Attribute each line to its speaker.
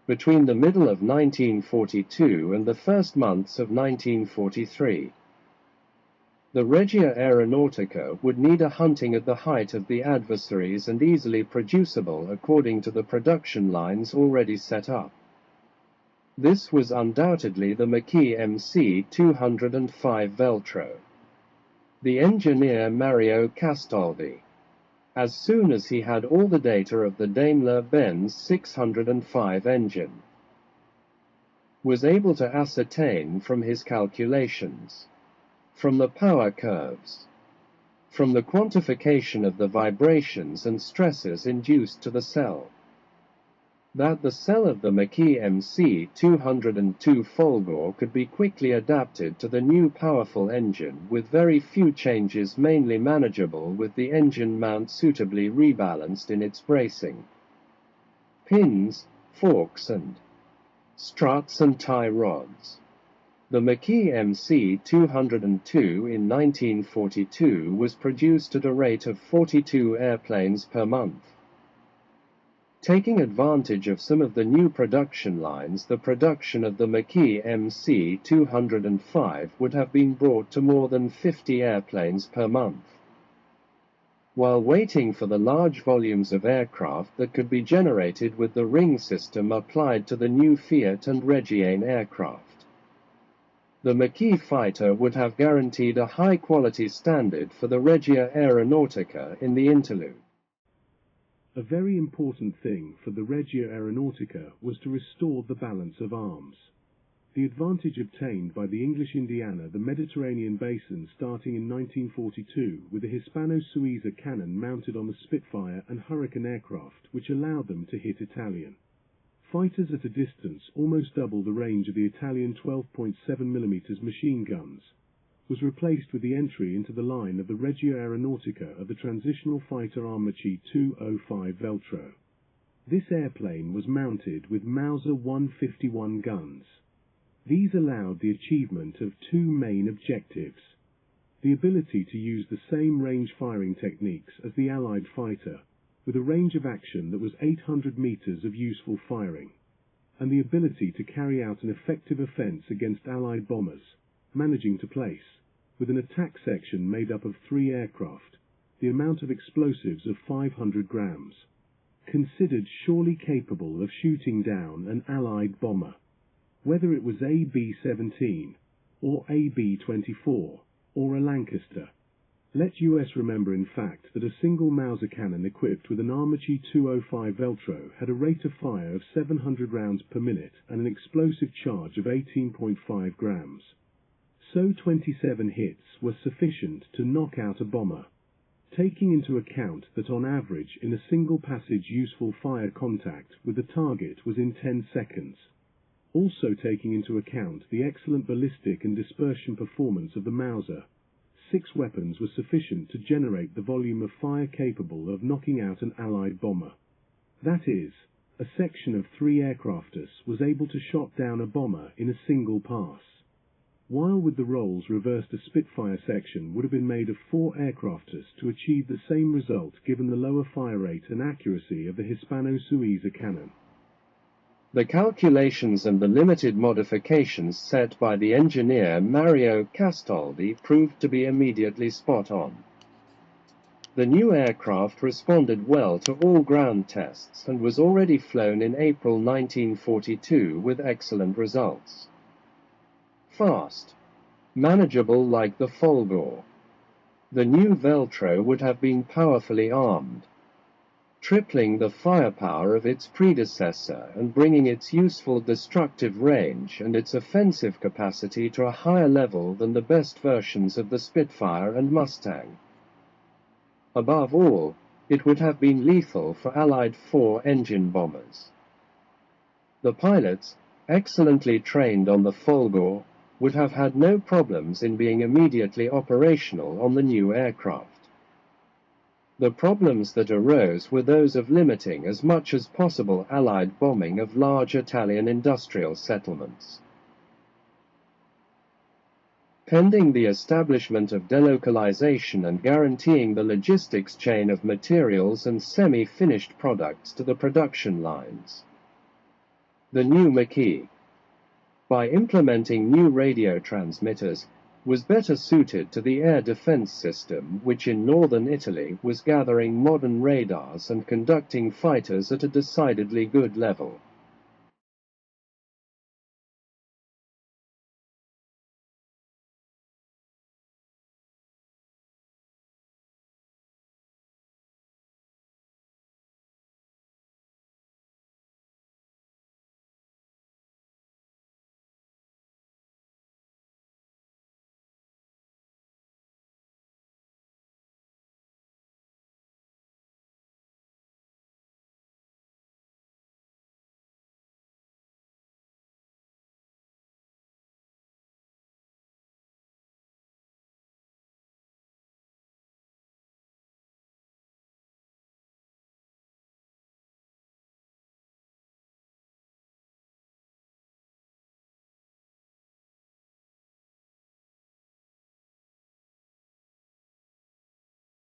Speaker 1: Between the middle of 1942 and the first months of 1943. The Regia Aeronautica would need a hunting at the height of the adversaries and easily producible according to the production lines already set up. This was undoubtedly the Aermacchi MC-205 Veltro. The engineer Mario Castaldi, as soon as he had all the data of the Daimler-Benz 605 engine, was able to ascertain from his calculations, from the power curves, from the quantification of the vibrations and stresses induced to the cell, that the cell of the Aermacchi MC-202 Folgore could be quickly adapted to the new powerful engine with very few changes, mainly manageable with the engine mount suitably rebalanced in its bracing, pins, forks and struts and tie rods. The Aermacchi MC-202 in 1942 was produced at a rate of 42 airplanes per month. Taking advantage of some of the new production lines, the production of the Aermacchi MC-205 would have been brought to more than 50 airplanes per month. While waiting for the large volumes of aircraft that could be generated with the ring system applied to the new Fiat and Reggiane aircraft, the Aermacchi fighter would have guaranteed a high-quality standard for the Regia Aeronautica in the Interlude.
Speaker 2: A very important thing for the Regia Aeronautica was to restore the balance of arms. The advantage obtained by the English Indiana the Mediterranean basin starting in 1942 with a Hispano-Suiza cannon mounted on the Spitfire and Hurricane aircraft, which allowed them to hit Italian fighters at a distance almost double the range of the Italian 12.7mm machine guns, was replaced with the entry into the line of the Regia Aeronautica of the transitional fighter Armament 205 Veltro. This airplane was mounted with Mauser 151 guns. These allowed the achievement of two main objectives: the ability to use the same range firing techniques as the Allied fighter, with a range of action that was 800 meters of useful firing, and the ability to carry out an effective offense against Allied bombers, managing to place, with an attack section made up of 3 aircraft, the amount of explosives of 500 grams, considered surely capable of shooting down an Allied bomber. Whether it was a B-17, or a B-24, or a Lancaster. Let US remember in fact that a single Mauser cannon equipped with an Armament 205 Veltro had a rate of fire of 700 rounds per minute and an explosive charge of 18.5 grams. So 27 hits were sufficient to knock out a bomber, taking into account that on average in a single passage useful fire contact with the target was in 10 seconds. Also taking into account the excellent ballistic and dispersion performance of the Mauser, 6 weapons were sufficient to generate the volume of fire capable of knocking out an Allied bomber. That is, a section of 3 aircrafters was able to shot down a bomber in a single pass, while with the rolls reversed a Spitfire section would have been made of 4 aircrafters to achieve the same result given the lower fire rate and accuracy of the Hispano-Suiza cannon.
Speaker 1: The calculations and the limited modifications set by the engineer Mario Castaldi proved to be immediately spot on. The new aircraft responded well to all ground tests and was already flown in April 1942 with excellent results. Fast, manageable like the Folgore. The new Veltro would have been powerfully armed, tripling the firepower of its predecessor and bringing its useful destructive range and its offensive capacity to a higher level than the best versions of the Spitfire and Mustang. Above all, it would have been lethal for Allied 4-engine bombers. The pilots, excellently trained on the Folgore, would have had no problems in being immediately operational on the new aircraft. The problems that arose were those of limiting as much as possible Allied bombing of large Italian industrial settlements. Pending the establishment of delocalization and guaranteeing the logistics chain of materials and semi-finished products to the production lines. The new Maquis, by implementing new radio transmitters, was better suited to the air defense system, which in northern Italy was gathering modern radars and conducting fighters at a decidedly good level.